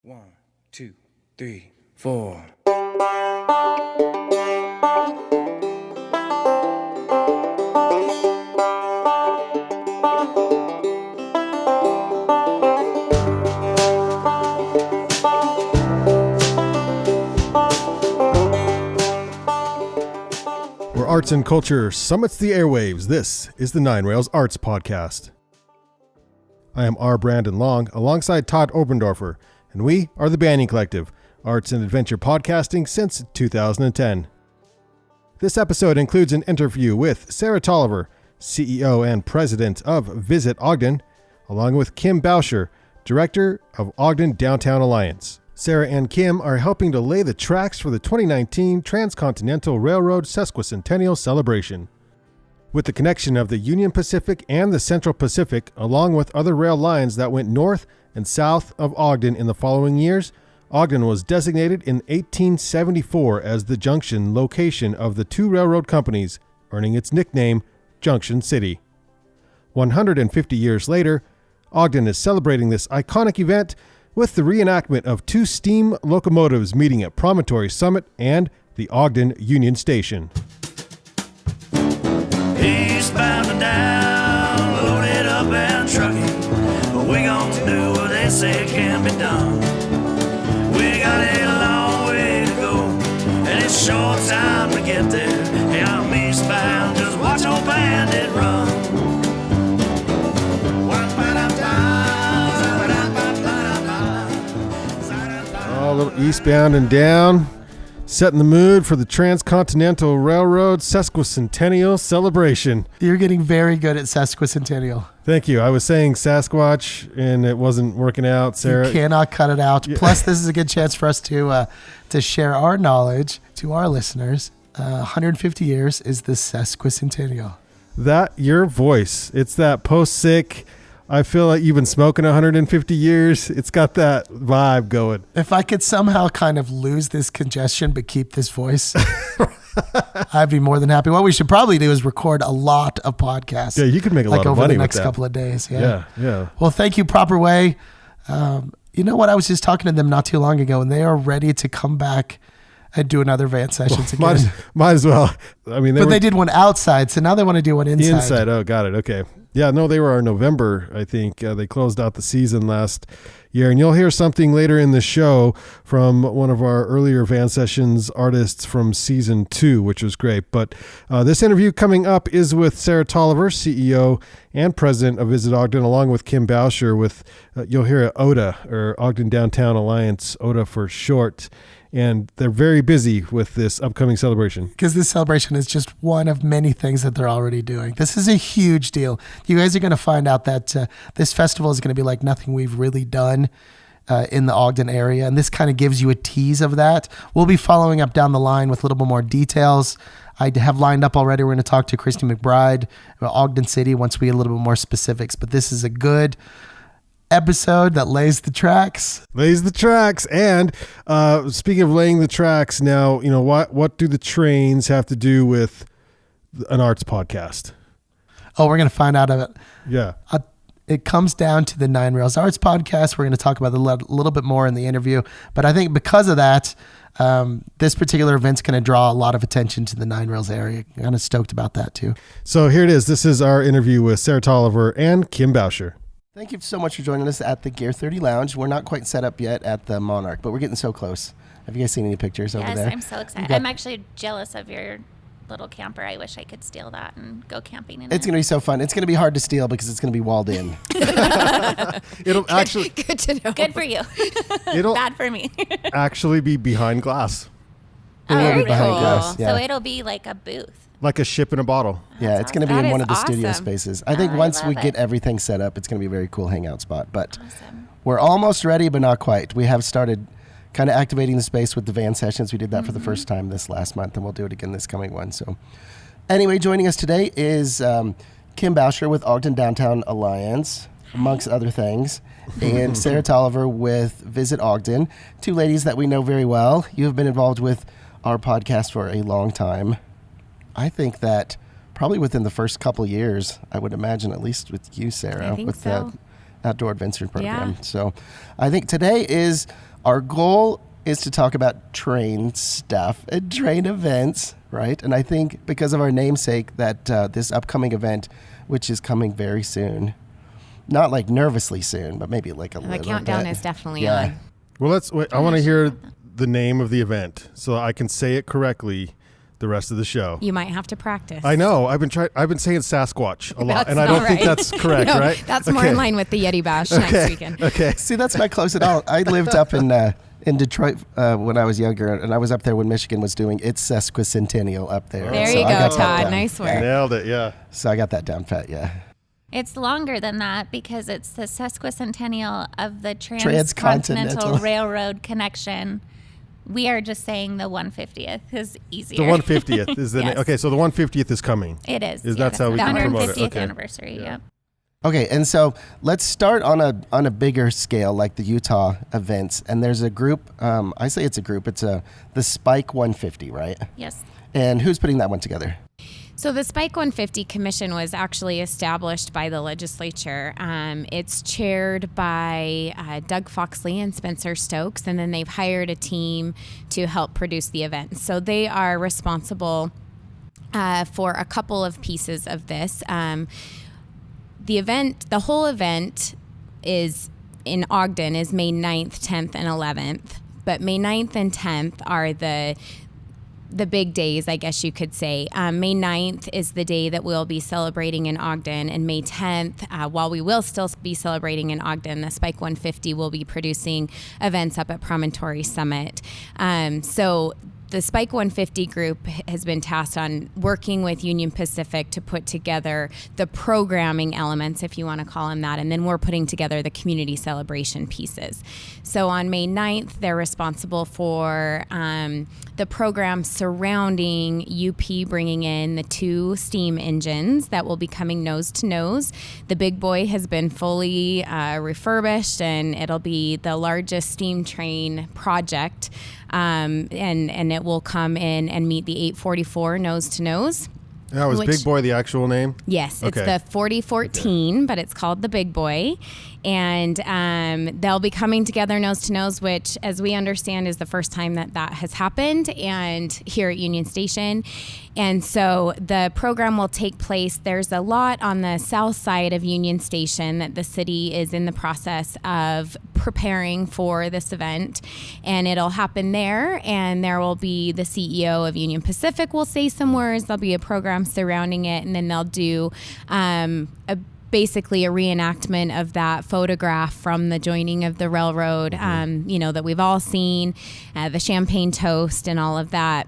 1, 2, 3, 4. Where arts and culture summits the airwaves, this is the Nine Rails Arts Podcast. I am R. Brandon Long, alongside Todd Oberndorfer, and we are the Banning Collective, arts and adventure podcasting since 2010. This episode includes an interview with Sara Toliver, CEO and President of Visit Ogden, along with Kim Bowsher, Director of Ogden Downtown Alliance. Sara and Kim are helping to lay the tracks for the 2019 Transcontinental Railroad Sesquicentennial celebration. With the connection of the Union Pacific and the Central Pacific, along with other rail lines that went north and south of Ogden in the following years, Ogden was designated in 1874 as the junction location of the two railroad companies, earning its nickname Junction City. 150 years later, Ogden is celebrating this iconic event with the reenactment of two steam locomotives meeting at Promontory Summit and the Ogden Union Station. Eastbound and down, loaded up and trucking, but we gon' do what they say can be done. We got a long way to go, and it's short time to get there. Hey, I'm eastbound, just watch old bandit run. A little eastbound and down, setting the mood for the Transcontinental Railroad Sesquicentennial celebration. You're getting very good at Sesquicentennial. Thank you. I was saying Sasquatch, and it wasn't working out, Sara. You cannot cut it out. Yeah. Plus, this is a good chance for us to share our knowledge to our listeners. 150 years is the Sesquicentennial. That, your voice. It's that post-sick, I feel like you've been smoking 150 years. It's got that vibe going. If I could somehow kind of lose this congestion but keep this voice, I'd be more than happy. What we should probably do is record a lot of podcasts. Yeah, you could make a lot of money with that. Like over the next couple of days. Yeah. Well, thank you, Proper Way. You know what? I was just talking to them not too long ago, and they are ready to come back and do another van sessions again. Might as well. I mean, they did one outside, so now they want to do one inside. Inside. Oh, got it. Okay. Yeah, no, they were our November, I think. They closed out the season last year. And you'll hear something later in the show from one of our earlier van sessions artists from season 2, which was great. But this interview coming up is with Sara Toliver, CEO and President of Visit Ogden, along with Kim Bowsher with, you'll hear ODA, or Ogden Downtown Alliance, ODA for short. And they're very busy with this upcoming celebration. Because this celebration is just one of many things that they're already doing. This is a huge deal. You guys are going to find out that this festival is going to be like nothing we've really done in the Ogden area. And this kind of gives you a tease of that. We'll be following up down the line with a little bit more details. I have lined up already. We're going to talk to Christy McBride about Ogden City once we get a little bit more specifics. But this is a good episode that lays the tracks. And speaking of laying the tracks, now, you know, what do the trains have to do with an arts podcast? Oh, we're going to find out of it. Yeah. It comes down to the Nine Rails Arts Podcast. We're going to talk about a little bit more in the interview. But I think because of that, this particular event's going to draw a lot of attention to the Nine Rails area. I'm kind of stoked about that too. So here it is. This is our interview with Sara Toliver and Kim Bowsher. Thank you so much for joining us at the Gear 30 Lounge. We're not quite set up yet at the Monarch, but we're getting so close. Have you guys seen any pictures over there? Yes, I'm so excited. I'm actually jealous of your little camper. I wish I could steal that and go camping in it. It's going to be so fun. It's going to be hard to steal because it's going to be walled in. It'll actually... Good to know. Good for you. It'll bad for me. actually be behind glass. Very behind cool. glass, yeah. So it'll be like a booth. Like a ship in a bottle. Yeah, it's going to be in one of the studio awesome. spaces. I think once we get everything set up, it's going to be a very cool hangout spot. But we're almost ready, but not quite. We have started kind of activating the space with the van sessions. We did that for the first time this last month, and we'll do it again this coming one. So anyway, joining us today is Kim Bowsher with Ogden Downtown Alliance, amongst other things, and Sara Toliver with Visit Ogden, two ladies that we know very well. You have been involved with our podcast for a long time. I think that probably within the first couple of years, I would imagine, at least with you, Sara, I think with so. outdoor adventure program. Yeah. So I think today our goal is to talk about train stuff and train events, right? And I think because of our namesake that this upcoming event, which is coming very soon, not like nervously soon, but maybe like a little bit. The countdown is definitely on. Well, let's wait. I want to hear the name of the event so I can say it correctly the rest of the show. You might have to practice. I know. I've been saying Sasquatch a lot, That's and I don't not think right. that's correct, No, right? That's more in line with the Yeti Bash next weekend. Okay. See, that's not close at all. I lived up in Detroit when I was younger, and I was up there when Michigan was doing its Sesquicentennial up there. There So you I go, got that Todd. down. Nice work. Nailed it, yeah. So I got that down pat, yeah. It's longer than that because it's the sesquicentennial of the Transcontinental. Transcontinental Railroad connection. We are just saying the 150th is easier. The 150th is the Yes. Okay, so the 150th is coming. It is. That's how we the can promote it. 150th Okay. anniversary, yep. Okay, and so let's start on a bigger scale, like the Utah events. And there's a group. I say it's a group. It's the Spike 150, right? Yes. And who's putting that one together? So the Spike 150 Commission was actually established by the legislature. It's chaired by Doug Foxley and Spencer Stokes, and then they've hired a team to help produce the event. So they are responsible for a couple of pieces of this. The whole event is in Ogden is May 9th, 10th, and 11th. But May 9th and 10th are the big days, I guess you could say. May 9th is the day that we'll be celebrating in Ogden, and May 10th, while we will still be celebrating in Ogden, the Spike 150 will be producing events up at Promontory Summit. So the Spike 150 group has been tasked on working with Union Pacific to put together the programming elements, if you want to call them that, and then we're putting together the community celebration pieces. So on May 9th, they're responsible for the program surrounding UP bringing in the 2 steam engines that will be coming nose to nose. The Big Boy has been fully refurbished, and it'll be the largest steam train project. And it will come in and meet the 844 nose to nose. That was Big Boy the actual name? Yes, it's Okay. the 4014, but it's called the Big Boy. And they'll be coming together nose to nose, which, as we understand, is the first time that has happened, and here at Union Station. And so the program will take place. There's a lot on the south side of Union Station that the city is in the process of preparing for this event, and it'll happen there. And there will be the CEO of Union Pacific will say some words. There'll be a program surrounding it, and then they'll do basically a reenactment of that photograph from the joining of the railroad, that we've all seen, the champagne toast and all of that.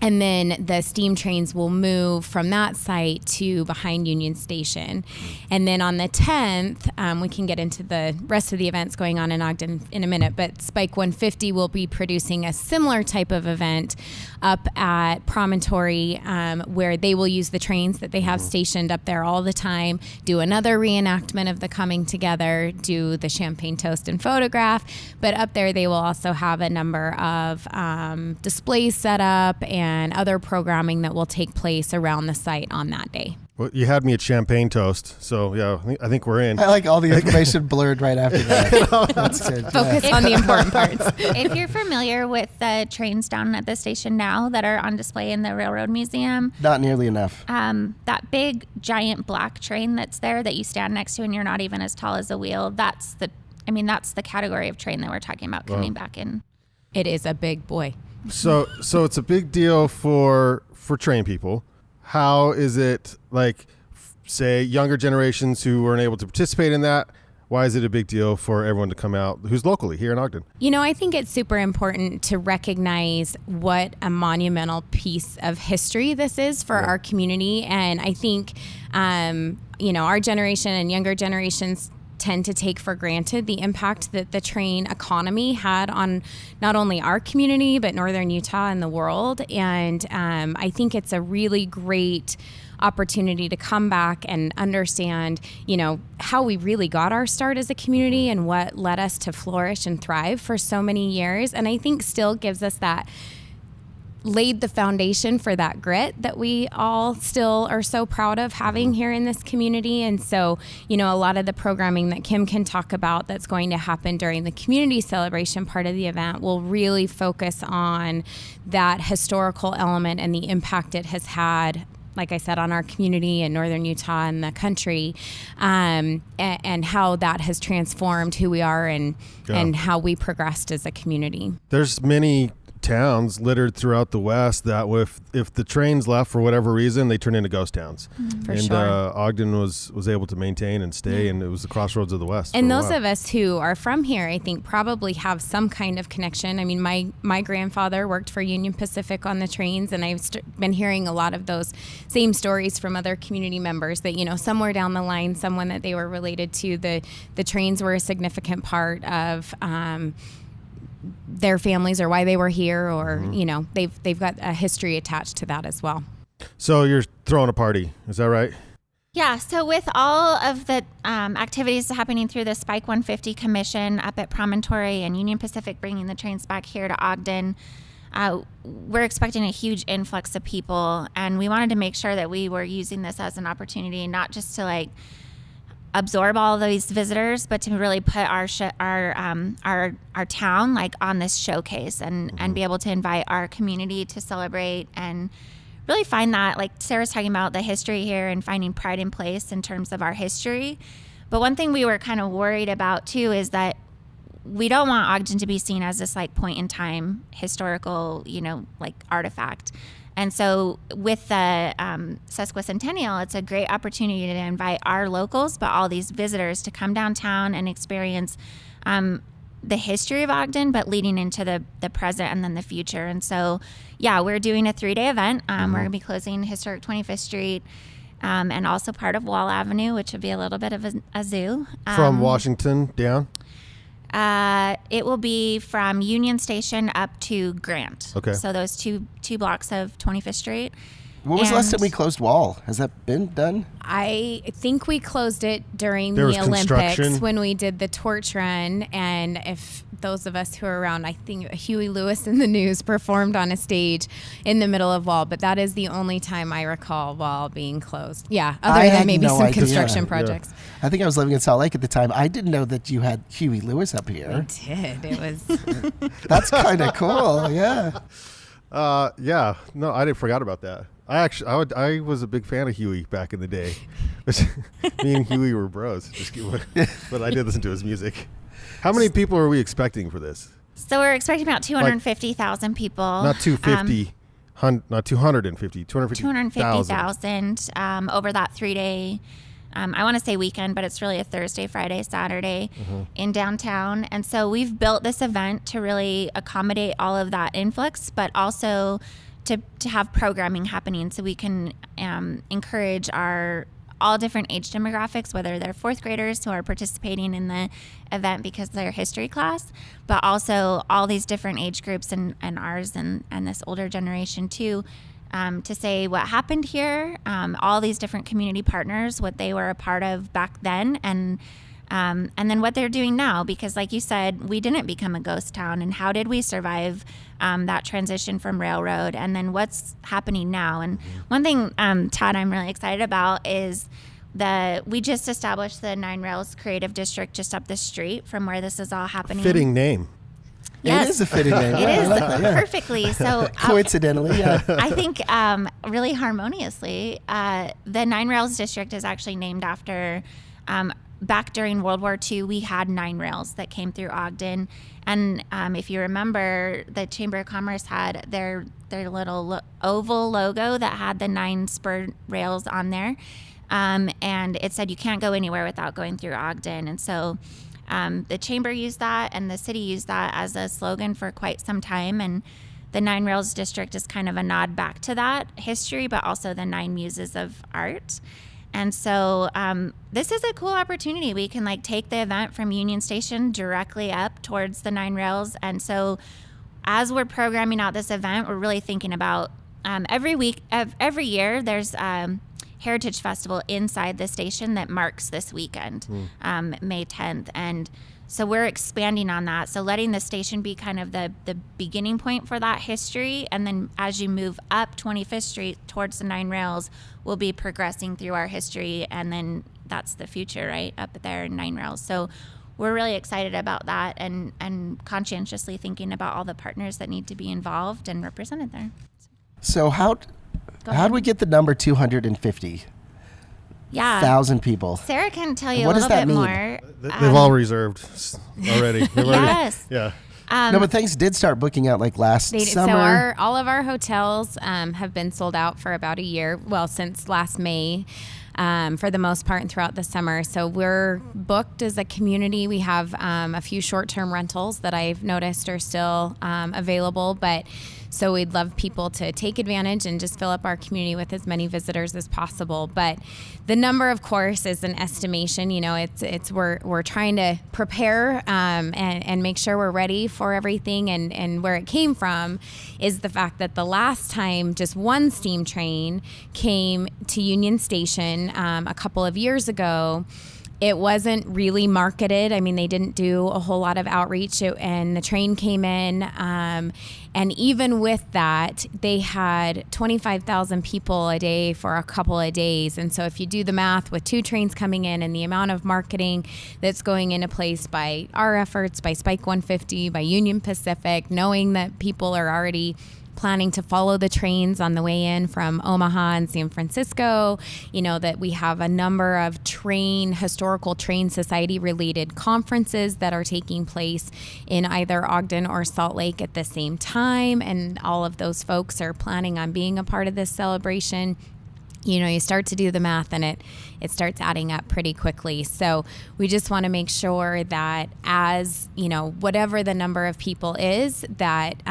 And then the steam trains will move from that site to behind Union Station. And then on the 10th, we can get into the rest of the events going on in Ogden in a minute, but Spike 150 will be producing a similar type of event up at Promontory, where they will use the trains that they have stationed up there all the time, do another reenactment of the coming together, do the champagne toast and photograph. But up there, they will also have a number of displays set up and other programming that will take place around the site on that day. Well, you had me at champagne toast, so yeah, I think we're in. I like all the information blurred right after that. That's good. Focus on the important parts. If you're familiar with the trains down at the station now that are on display in the Railroad Museum, Not nearly enough. that big giant black train that's there that you stand next to and you're not even as tall as a wheel, that's the category of train that we're talking about coming back in. It is a big boy. So it's a big deal for train people. How is it, like, say, younger generations who weren't able to participate in that? Why is it a big deal for everyone to come out who's locally here in Ogden? I think it's super important to recognize what a monumental piece of history this is for our community. And I think, our generation and younger generations tend to take for granted the impact that the train economy had on not only our community, but northern Utah and the world. And I think it's a really great opportunity to come back and understand, how we really got our start as a community and what led us to flourish and thrive for so many years. And I think still gives us that laid the foundation for that grit that we all still are so proud of having here in this community. And so, a lot of the programming that Kim can talk about that's going to happen during the community celebration part of the event will really focus on that historical element and the impact it has had, like I said, on our community in northern Utah and the country, and how that has transformed who we are and how we progressed as a community. There's many towns littered throughout the West that if the trains left for whatever reason, they turn into ghost towns. For sure. Ogden was able to maintain and stay, and it was the crossroads of the West. And those of us who are from here, I think, probably have some kind of connection. I mean, my grandfather worked for Union Pacific on the trains, and I've been hearing a lot of those same stories from other community members that, somewhere down the line, someone that they were related to, the trains were a significant part of their families or why they were here, or they've got a history attached to that as well. So you're throwing a party, is that right? Yeah, so with all of the activities happening through the Spike 150 Commission up at Promontory and Union Pacific bringing the trains back here to Ogden, we're expecting a huge influx of people, and we wanted to make sure that we were using this as an opportunity not just to absorb all of these visitors, but to really put our town on this showcase and be able to invite our community to celebrate and really find that, like Sarah's talking about, the history here and finding pride in place in terms of our history. But one thing we were kind of worried about too is that we don't want Ogden to be seen as this point in time historical, artifact. And so with the Sesquicentennial, it's a great opportunity to invite our locals, but all these visitors to come downtown and experience the history of Ogden, but leading into the present and then the future. And so, we're doing a 3-day event. We're going to be closing historic 25th Street and also part of Wall Avenue, which would be a little bit of a zoo. From Washington down? It will be from Union Station up to Grant. Okay. So those two blocks of 25th Street. When was the last time we closed Wall? Has that been done? I think we closed it during There was the Olympics construction. when we did the torch run. And if those of us who are around, I think Huey Lewis in the News performed on a stage in the middle of Wall. But that is the only time I recall Wall being closed. Yeah, other than maybe some construction projects. Yeah. I think I was living in Salt Lake at the time. I didn't know that you had Huey Lewis up here. I did. It was... That's kind of cool, yeah. No, I forgot about that. I was a big fan of Huey back in the day. Me and Huey were bros. But I did listen to his music. How many people are we expecting for this? So we're expecting about 250,000 people. Not 250, not 250, 250,000 over that 3-day, I want to say weekend, but it's really a Thursday, Friday, Saturday in downtown. And so we've built this event to really accommodate all of that influx, but also to have programming happening so we can encourage all different age demographics, whether they're fourth graders who are participating in the event because they're history class, but also all these different age groups and ours and this older generation too, to say what happened here, all these different community partners, what they were a part of back then, and then what they're doing now, because like you said, we didn't become a ghost town, and how did we survive that transition from railroad, and then what's happening now. And one thing, Todd, I'm really excited about is we just established the Nine Rails Creative District just up the street from where this is all happening. Fitting name. Yes. It is a fitting name. It is like that, yeah. perfectly. So coincidentally, yeah. I think really harmoniously, the Nine Rails District is actually named after. Back during World War II, we had 9 rails that came through Ogden. And if you remember, the Chamber of Commerce had their little oval logo that had the 9 spur rails on there. And it said you can't go anywhere without going through Ogden. And so the Chamber used that, and the city used that as a slogan for quite some time. And the Nine Rails District is kind of a nod back to that history, but also the 9 muses of art. And so this is a cool opportunity. We can take the event from Union Station directly up towards the 9 rails. And so as we're programming out this event, we're really thinking about every year there's Heritage Festival inside the station that marks this weekend, May 10th. And So we're expanding on that. So letting the station be kind of the beginning point for that history. And then as you move up 25th Street towards the 9 rails, we'll be progressing through our history. And then that's the future, right? Up there in 9 rails. So we're really excited about that and conscientiously thinking about all the partners that need to be involved and represented there. So how do we get the number 250? Yeah. 1,000 people. Sarah can tell you What a does little bit that mean? more. They've all reserved already. Yes. Yeah. No, but things did start booking out like last summer. So all of our hotels have been sold out for about a year. Well, since last May. For the most part and throughout the summer. So we're booked as a community. We have a few short-term rentals that I've noticed are still available, but so we'd love people to take advantage and just fill up our community with as many visitors as possible. But the number, of course, is an estimation. You know, it's we're trying to prepare and make sure we're ready for everything. And where it came from is the fact that the last time just one steam train came to Union Station a couple of years ago, it wasn't really marketed. I mean, they didn't do a whole lot of outreach, and the train came in. And even with that, they had 25,000 people a day for a couple of days. And so if you do the math with 2 trains coming in and the amount of marketing that's going into place by our efforts, by Spike 150, by Union Pacific, knowing that people are already planning to follow the trains on the way in from Omaha and San Francisco, you know, that we have a number of historical train society related conferences that are taking place in either Ogden or Salt Lake at the same time. And all of those folks are planning on being a part of this celebration. You know, you start to do the math and it starts adding up pretty quickly. So we just want to make sure that as, you know, whatever the number of people is, that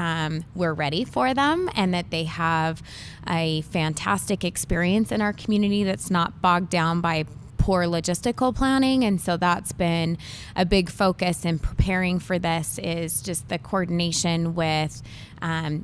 we're ready for them and that they have a fantastic experience in our community that's not bogged down by poor logistical planning. And so that's been a big focus in preparing for this, is just the coordination with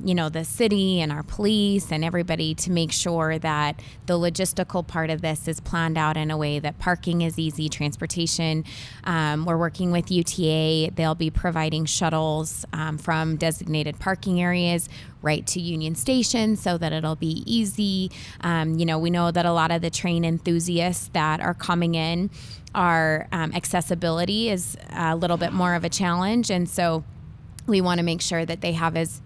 you know, the city and our police and everybody to make sure that the logistical part of this is planned out in a way that parking is easy, transportation. We're working with UTA. They'll be providing shuttles from designated parking areas right to Union Station so that it'll be easy. You know, we know that a lot of the train enthusiasts that are coming in are accessibility is a little bit more of a challenge. And so we want to make sure that they have as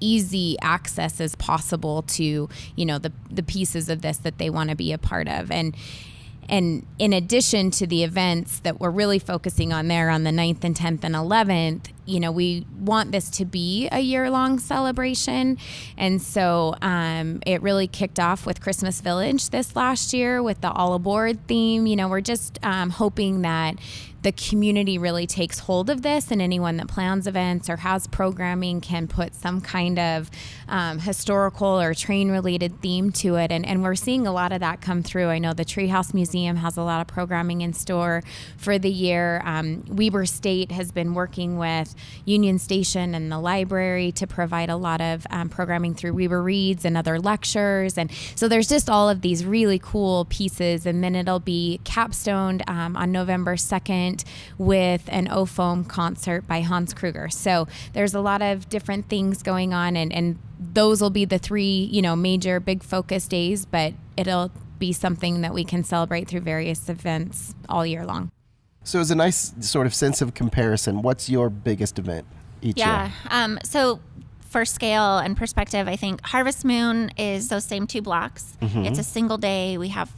easy access as possible to, you know, the pieces of this that they want to be a part of. And in addition to the events that we're really focusing on there on the 9th and 10th and 11th, you know, we want this to be a year-long celebration. And so it really kicked off with Christmas Village this last year with the All Aboard theme. You know, we're just hoping that the community really takes hold of this, and anyone that plans events or has programming can put some kind of historical or train-related theme to it. And we're seeing a lot of that come through. I know the Treehouse Museum has a lot of programming in store for the year. Weber State has been working with Union Station and the library to provide a lot of programming through Weber Reads and other lectures. And so there's just all of these really cool pieces. And then it'll be capstoned on November 2nd with an OFOAM concert by Hans Kruger. So there's a lot of different things going on, and those will be the 3, you know, major big focus days, but it'll be something that we can celebrate through various events all year long. So it's a nice sort of sense of comparison. What's your biggest event each year? So for scale and perspective, I think Harvest Moon is those same 2 blocks. Mm-hmm. It's a single day. We have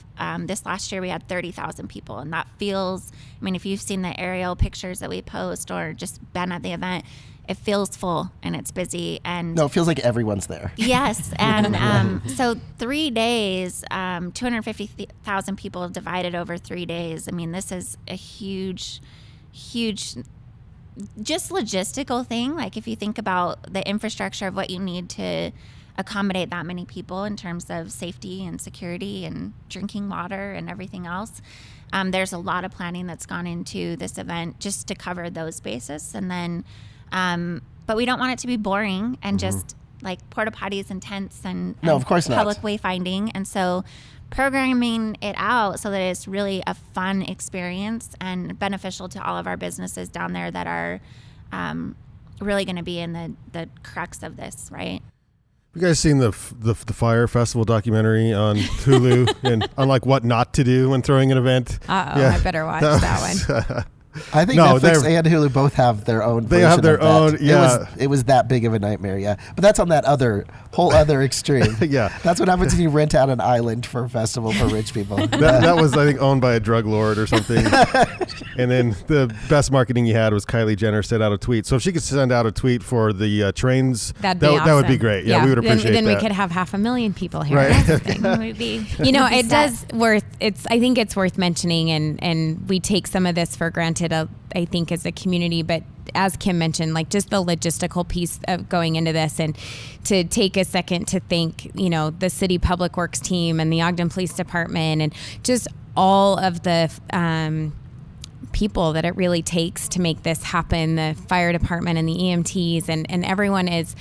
this last year we had 30,000 people, and that feels, I mean, if you've seen the aerial pictures that we post or just been at the event, it feels full and it's busy. And no, it feels like everyone's there. Yes. And so 3 days, 250,000 people divided over 3 days. I mean, this is a huge just logistical thing. Like if you think about the infrastructure of what you need to accommodate that many people in terms of safety and security and drinking water and everything else, there's a lot of planning that's gone into this event just to cover those bases. And then, but we don't want it to be boring and just like porta potties and tents and of course not. Public wayfinding. And so programming it out so that it's really a fun experience and beneficial to all of our businesses down there that are really going to be in the crux of this, right? You guys seen the Fire Festival documentary on Hulu and on like what not to do when throwing an event? I better watch that one. I think Netflix and Hulu both have their own. They have their own. Yeah, it was that big of a nightmare. Yeah, but that's on that whole other extreme. Yeah, that's what happens when you rent out an island for a festival for rich people. that was, I think, owned by a drug lord or something. And then the best marketing you had was Kylie Jenner sent out a tweet. So if she could send out a tweet for the trains, that'd be awesome. That would be great. Yeah, we would appreciate then that. we could have 500,000 people here. Right. I think it's worth mentioning, and we take some of this for granted, I think, as a community, but as Kim mentioned, like just the logistical piece of going into this, and to take a second to thank, the City Public Works team and the Ogden Police Department and just all of the people that it really takes to make this happen, the fire department and the EMTs, and everyone is,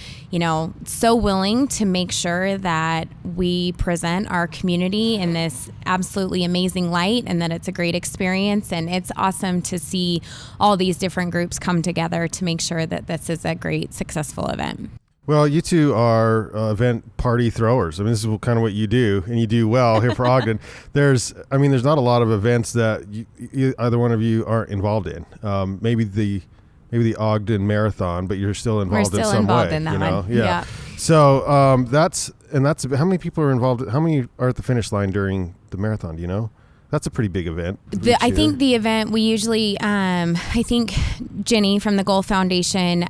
so willing to make sure that we present our community in this absolutely amazing light and that it's a great experience. And it's awesome to see all these different groups come together to make sure that this is a great, successful event. Well, you two are event party throwers. I mean, this is kind of what you do, and you do well here for Ogden. There's not a lot of events that either one of you are involved in. Maybe the Ogden Marathon, but you're still involved in some way. We're still involved in that one. Yeah. So that's how many people are involved? How many are at the finish line during the marathon? Do you know? That's a pretty big event. I think the event we usually, I think Jenny from the Goal Foundation,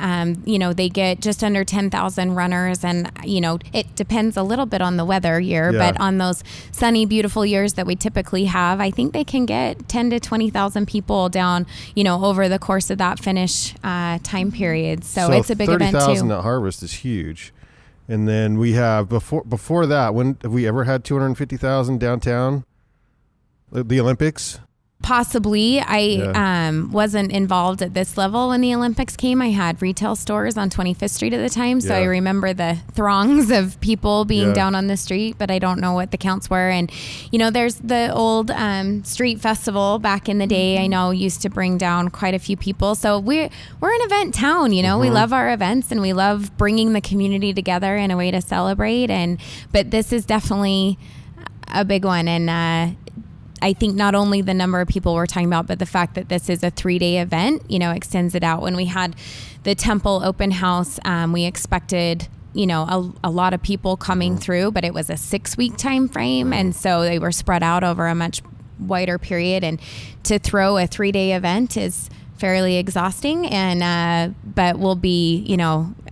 they get just under 10,000 runners, and it depends a little bit on the weather year, but on those sunny, beautiful years that we typically have, I think they can get 10 to 20,000 people down, over the course of that finish time period. So it's a big event too. 30,000 at Harvest is huge. And then we have before that, when have we ever had 250,000 downtown? The Olympics? Possibly. I wasn't involved at this level when the Olympics came. I had retail stores on 25th Street at the time, so I remember the throngs of people being down on the street, but I don't know what the counts were. And, there's the old street festival back in the day, I know used to bring down quite a few people. So we're an event town, we love our events and we love bringing the community together in a way to celebrate. But this is definitely a big one. And, I think not only the number of people we're talking about, but the fact that this is a 3-day event, extends it out. When we had the Temple open house, we expected, a lot of people coming through, but it was a 6-week time frame. And so they were spread out over a much wider period. And to throw a 3-day event is fairly exhausting, and but will be,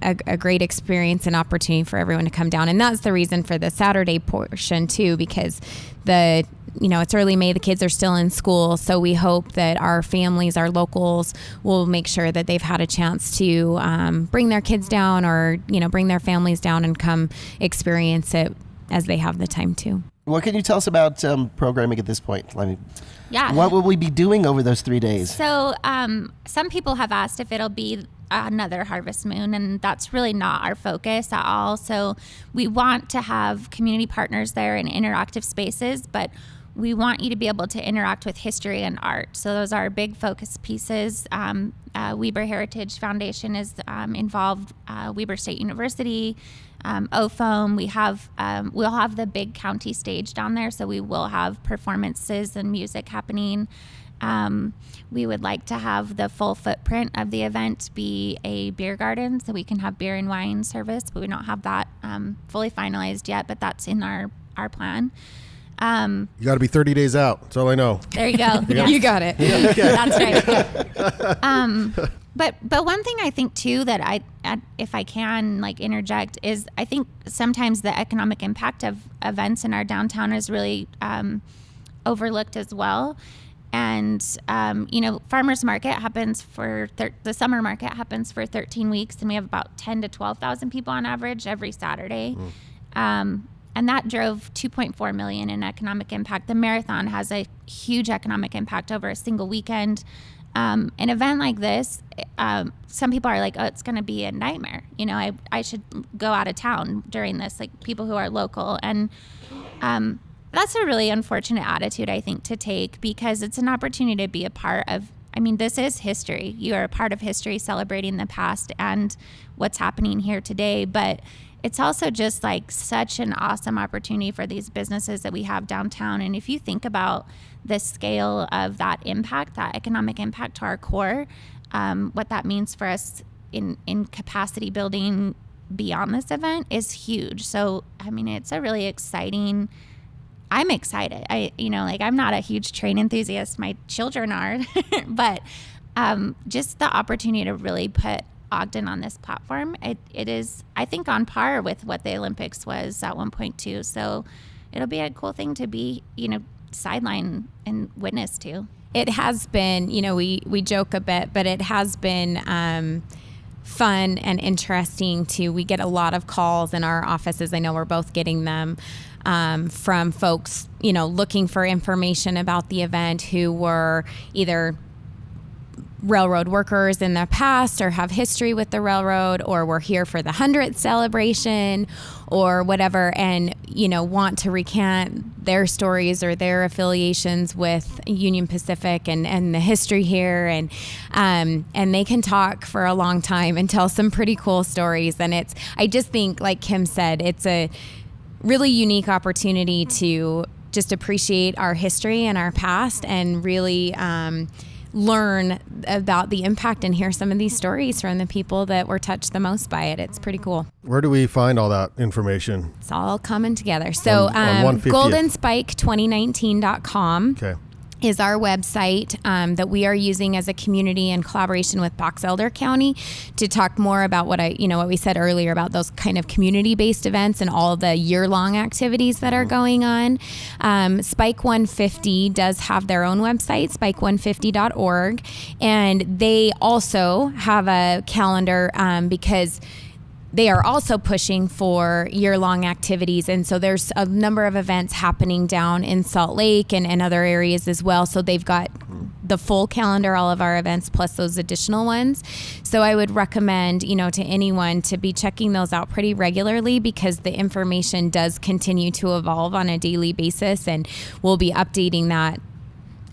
a great experience and opportunity for everyone to come down. And that's the reason for the Saturday portion too, because it's early May, the kids are still in school, so we hope that our families, our locals, will make sure that they've had a chance to bring their kids down or, bring their families down and come experience it as they have the time to. What can you tell us about programming at this point? Yeah. What will we be doing over those 3 days? So some people have asked if it'll be another Harvest Moon, and that's really not our focus at all. So we want to have community partners there in interactive spaces, but we want you to be able to interact with history and art. So those are big focus pieces. Weber Heritage Foundation is involved, Weber State University, OFOM. We'll have the big county stage down there, so we will have performances and music happening. We would like to have the full footprint of the event be a beer garden, so we can have beer and wine service, but we don't have that fully finalized yet, but that's in our plan. You got to be 30 days out. That's all I know. There you go. You got it. That's right. But one thing I think too that if I can interject, is I think sometimes the economic impact of events in our downtown is really overlooked as well. And farmers market happens for the summer market happens for 13 weeks, and we have about 10 to 12,000 people on average every Saturday. And that drove $2.4 million in economic impact. The marathon has a huge economic impact over a single weekend. an event like this, some people are like, oh, it's going to be a nightmare. You know, I should go out of town during this, like people who are local. And that's a really unfortunate attitude, I think, to take, because it's an opportunity to be a part of, I mean, this is history. You are a part of history, celebrating the past and what's happening here today. But it's also just like such an awesome opportunity for these businesses that we have downtown. And if you think about the scale of that impact, that economic impact to our core, what that means for us in capacity building beyond this event is huge. So, I mean, it's a really exciting, I'm excited. I'm not a huge train enthusiast. My children are, but just the opportunity to really put Ogden on this platform, it is, I think, on par with what the Olympics was at one point too. So it'll be a cool thing to be, sideline and witness to. It has been, we joke a bit, but it has been fun and interesting too. We get a lot of calls in our offices. I know we're both getting them from folks, looking for information about the event who were either railroad workers in the past or have history with the railroad, or were here for the 100th celebration or whatever, and want to recant their stories or their affiliations with Union Pacific and the history here, and they can talk for a long time and tell some pretty cool stories. And I just think, like Kim said, it's a really unique opportunity to just appreciate our history and our past, and really learn about the impact and hear some of these stories from the people that were touched the most by it. It's pretty cool. Where do we find all that information? It's all coming together. So on goldenspike2019.com. Okay. Is our website that we are using as a community in collaboration with Box Elder County to talk more about what we said earlier about those kind of community-based events and all the year-long activities that are going on. Spike 150 does have their own website, spike150.org, and they also have a calendar because they are also pushing for year-long activities. And so there's a number of events happening down in Salt Lake and other areas as well. So they've got the full calendar, all of our events, plus those additional ones. So I would recommend, to anyone to be checking those out pretty regularly, because the information does continue to evolve on a daily basis, and we'll be updating that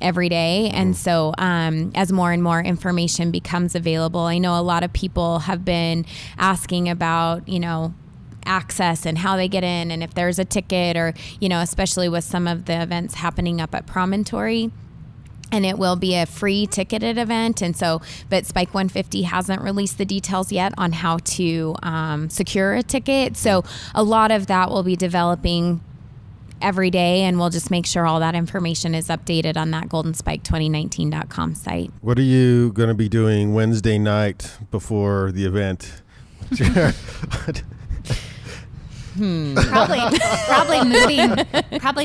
every day. And so as more and more information becomes available, I know a lot of people have been asking about, access and how they get in, and if there's a ticket, or, especially with some of the events happening up at Promontory. And it will be a free ticketed event. And so, but Spike 150 hasn't released the details yet on how to secure a ticket. So a lot of that will be developing every day, and we'll just make sure all that information is updated on that goldenspike2019.com site. What are you going to be doing Wednesday night before the event? Probably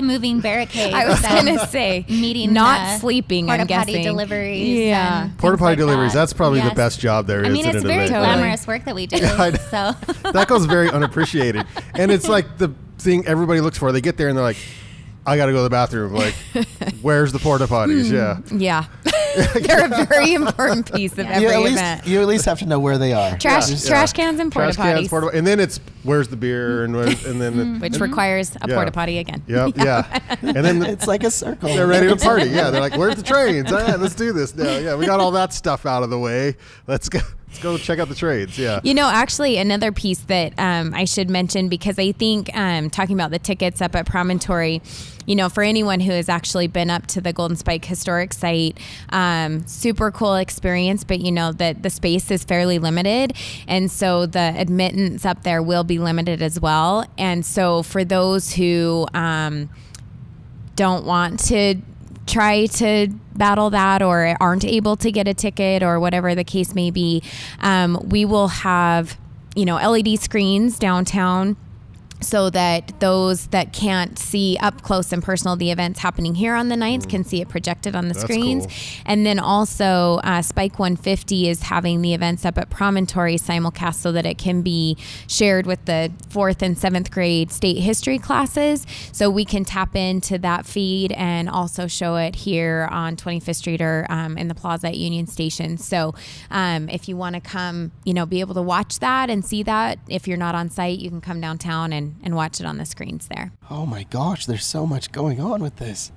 moving barricades. I was going to say, meeting, not sleeping, I'm guessing. Porta potty deliveries. Yeah. Porta potty deliveries. That's probably the best job there is. I mean, it's very event. glamorous work that we do. So that goes very unappreciated. And it's like the thing everybody looks for. They get there and they're like, I got to go to the bathroom. Like, where's the porta potties? Yeah. They're a very important piece of every event. You at least have to know where they are. Trash cans and porta potties. And then it's where's the beer and then which requires a porta potty again. Yep. Yeah. And then it's like a circle. They're ready to party. Yeah. They're like, where's the trains? Let's do this now. Yeah. We got all that stuff out of the way. Let's go check out the trades. Yeah. Actually, another piece that I should mention, because I think talking about the tickets up at Promontory, for anyone who has actually been up to the Golden Spike Historic Site, super cool experience, but that the space is fairly limited. And so the admittance up there will be limited as well. And so for those who don't want to try to battle that, or aren't able to get a ticket, or whatever the case may be, we will have LED screens downtown so that those that can't see up close and personal the events happening here on the 9th can see it projected on the screens. Cool. And then also Spike 150 is having the events up at Promontory simulcast so that it can be shared with the 4th and 7th grade state history classes. So we can tap into that feed and also show it here on 25th Street or in the plaza at Union Station. So if you want to come, be able to watch that and see that, if you're not on site, you can come downtown and watch it on the screens there. Oh my gosh, there's so much going on with this.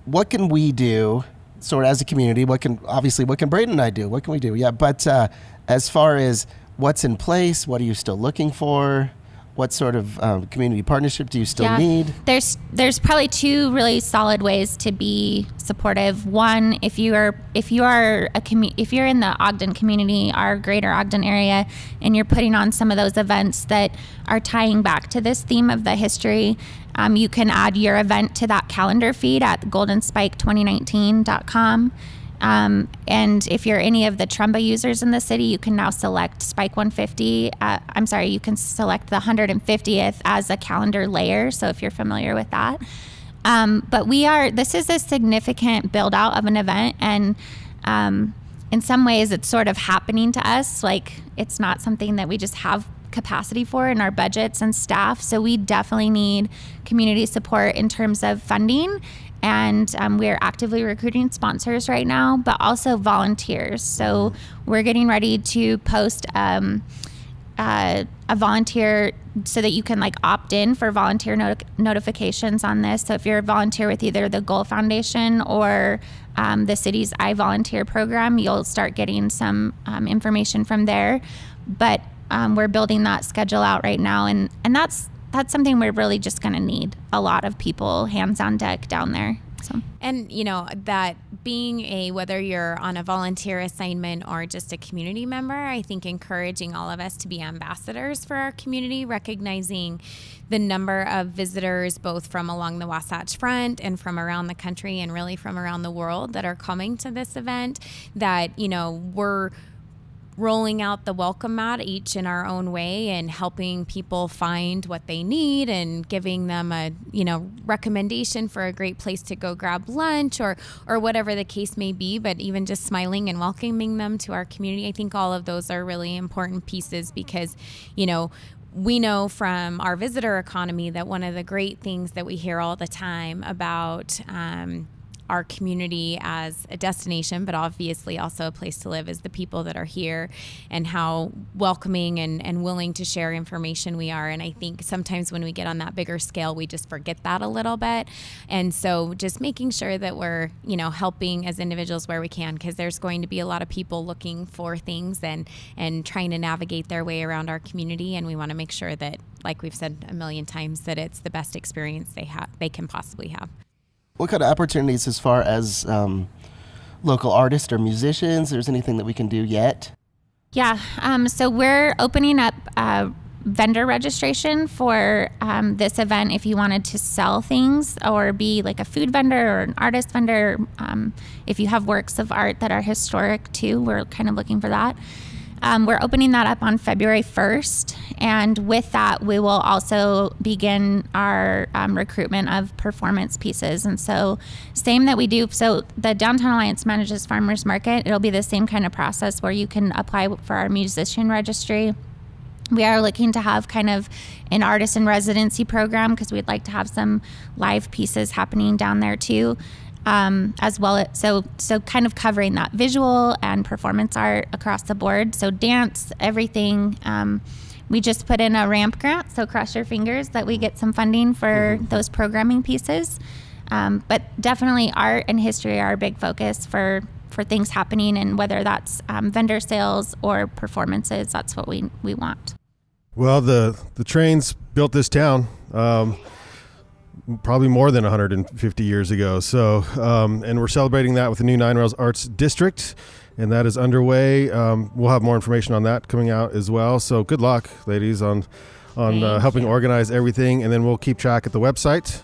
What can we do sort of as a community? What can Braden and I do? What can we do? Yeah, but as far as what's in place, what are you still looking for? What sort of community partnership do you still need? There's probably two really solid ways to be supportive. One, if you're in the Ogden community, our greater Ogden area, and you're putting on some of those events that are tying back to this theme of the history, you can add your event to that calendar feed at goldenspike2019.com. And if you're any of the Trumba users in the city, you can now select Spike 150. You can select the 150th as a calendar layer. So if you're familiar with that. But this is a significant build out of an event. And in some ways it's sort of happening to us. Like, it's not something that we just have capacity for in our budgets and staff. So we definitely need community support in terms of funding. And we're actively recruiting sponsors right now, but also volunteers. So we're getting ready to post a volunteer so that you can opt in for volunteer notifications on this. So if you're a volunteer with either the Goal Foundation or the city's I Volunteer program, you'll start getting some information from there. But we're building that schedule out right now, and that's something we're really just going to need a lot of people hands on deck down there. So. And that being whether you're on a volunteer assignment or just a community member, I think encouraging all of us to be ambassadors for our community, recognizing the number of visitors both from along the Wasatch Front and from around the country and really from around the world that are coming to this event, that we're rolling out the welcome mat each in our own way and helping people find what they need and giving them a recommendation for a great place to go grab lunch or whatever the case may be, but even just smiling and welcoming them to our community. I think all of those are really important pieces because we know from our visitor economy that one of the great things that we hear all the time about our community as a destination, but obviously also a place to live, is the people that are here and how welcoming and willing to share information we are. And I think sometimes when we get on that bigger scale, we just forget that a little bit. And so just making sure that we're, helping as individuals where we can, because there's going to be a lot of people looking for things and trying to navigate their way around our community. And we want to make sure that, like we've said a million times, that it's the best experience they can possibly have. What kind of opportunities as far as local artists or musicians? There's anything that we can do yet? Yeah, so we're opening up vendor registration for this event if you wanted to sell things or be like a food vendor or an artist vendor. If you have works of art that are historic too, we're kind of looking for that. We're opening that up on February 1st, and with that, we will also begin our recruitment of performance pieces. And so, same that we do. So the Downtown Alliance manages Farmers Market. It'll be the same kind of process where you can apply for our musician registry. We are looking to have kind of an artist in residency program because we'd like to have some live pieces happening down there too. As well, so kind of covering that visual and performance art across the board. So dance, everything. We just put in a ramp grant, so cross your fingers that we get some funding for those programming pieces. But definitely art and history are a big focus for things happening, and whether that's vendor sales or performances, that's what we want. Well, the trains built this town. Probably more than 150 years ago. So, and we're celebrating that with the new Nine Rails Arts District, and that is underway. We'll have more information on that coming out as well. So good luck, ladies, on helping organize everything, and then we'll keep track at the website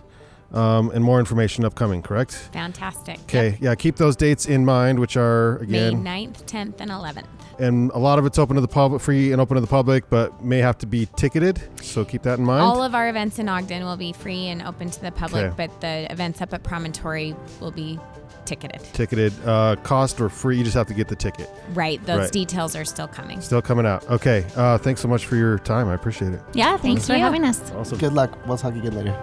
and more information upcoming, correct? Fantastic. Okay, yeah, keep those dates in mind, which are, again, May 9th, 10th, and 11th. and a lot of it's open to the public, free and open to the public, but may have to be ticketed. So keep that in mind. All of our events in Ogden will be free and open to the public, Okay. but the events up at Promontory will be ticketed. Ticketed, cost or free, you just have to get the ticket. Right. Those Right. details are still coming. Still coming out. Okay, thanks so much for your time. I appreciate it. Yeah, thanks for you. having us. Awesome. Good luck. We'll talk again later.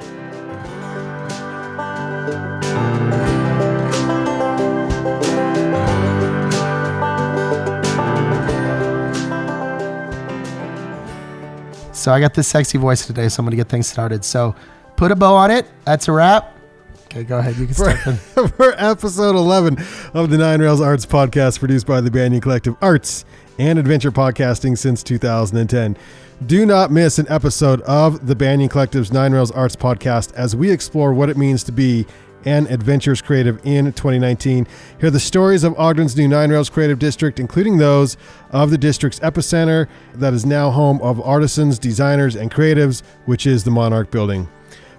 So I got this sexy voice today, so I'm going to get things started. So put a bow on it. That's a wrap. Okay, go ahead. You can start. For episode 11 of the Nine Rails Arts Podcast, produced by the Banyan Collective, arts and adventure podcasting since 2010. Do not miss an episode of the Banyan Collective's Nine Rails Arts Podcast as we explore what it means to be an adventures creative in 2019. Hear the stories of Ogden's new Nine Rails Creative District, including those of the district's epicenter that is now home of artisans, designers, and creatives, which is the Monarch Building.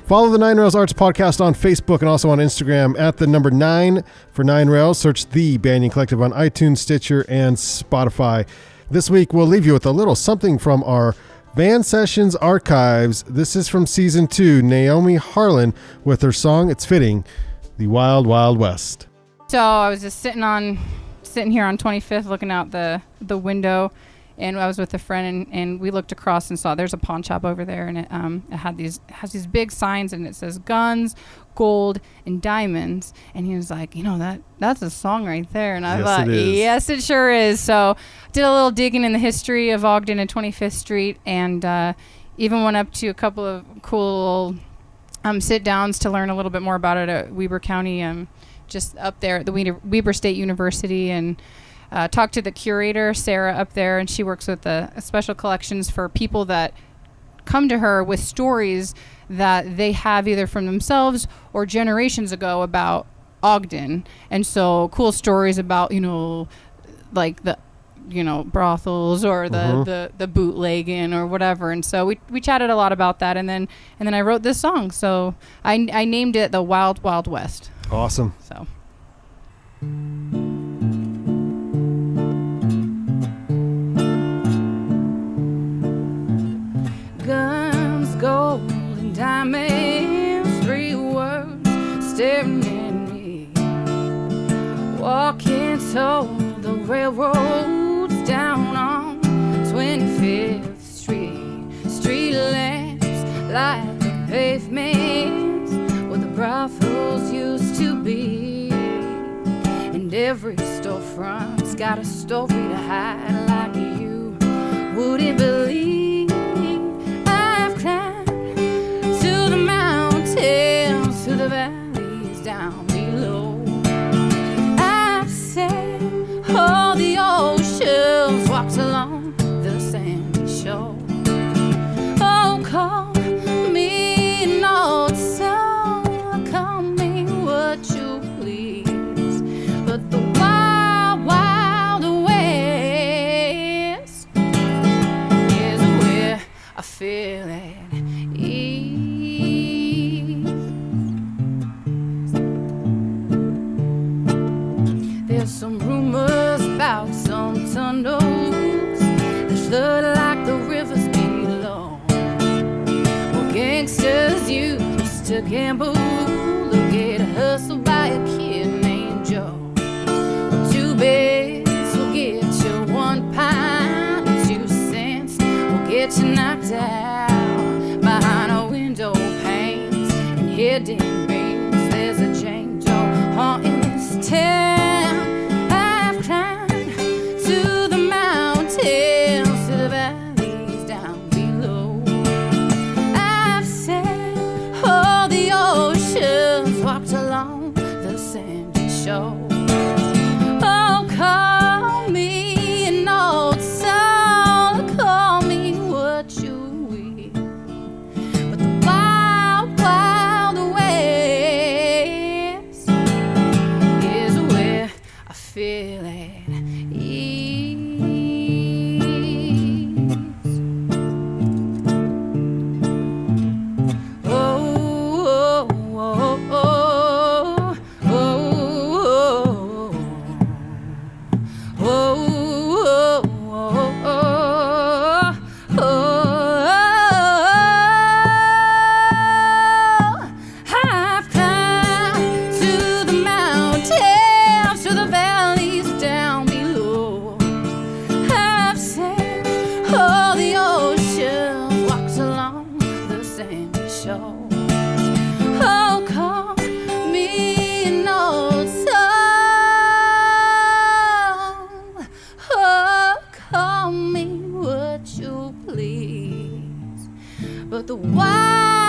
Follow the Nine Rails Arts Podcast on Facebook and also on Instagram at the number 9 for Nine Rails. Search the Banyan Collective on iTunes, Stitcher, and Spotify. This week, we'll leave you with a little something from our Van Sessions archives. This is from season 2, Naomi Harlan with her song, It's Fitting, The Wild Wild West. So I was just sitting here on 25th looking out the window, and I was with a friend, and we looked across and saw there's a pawn shop over there, and it has these big signs, and it says guns, gold, and diamonds. And he was like, that's a song right there. And I thought, yes, it sure is. So did a little digging in the history of Ogden and 25th Street, and even went up to a couple of cool sit downs to learn a little bit more about it at Weber County, just up there at the Weber State University, and talked to the curator, Sara, up there, and she works with the special collections for people that come to her with stories that they have either from themselves or generations ago about Ogden. And so cool stories about, like the, brothels or the bootlegging or whatever. And so we chatted a lot about that. And then I wrote this song. So I named it The Wild Wild West. Awesome. So. Guns, gold, and diamonds, 3 words staring at me. Walking toward the railroads down on 25th Street. Street lamps light the pavements where the brothels used to be. And every storefront's got a story to hide like you wouldn't believe. To the mountains, to the valleys down below. I've said all the oceans, walked along the sandy shore. Oh, call me an old soul, call me what you please, but the wild, wild west is where I feel at ease. There's some rumors about some tunnels that flood like the rivers below. Well, gangsters used to gamble or get hustled by a kid named Joe. Well, 2 beds will get you 1 pint, 2 cents will get you knocked out behind a window panes and hidden beams. There's a change haunting this town. I've climbed to the mountains, to the valleys down below. I've said all the oceans, walked along the sandy shore. Oh, call me an old soul, call me what you will, but the wild, wild west Oh, the ocean walks along the sandy shore. Oh, call me an old soul. Oh, call me what you please. But the wild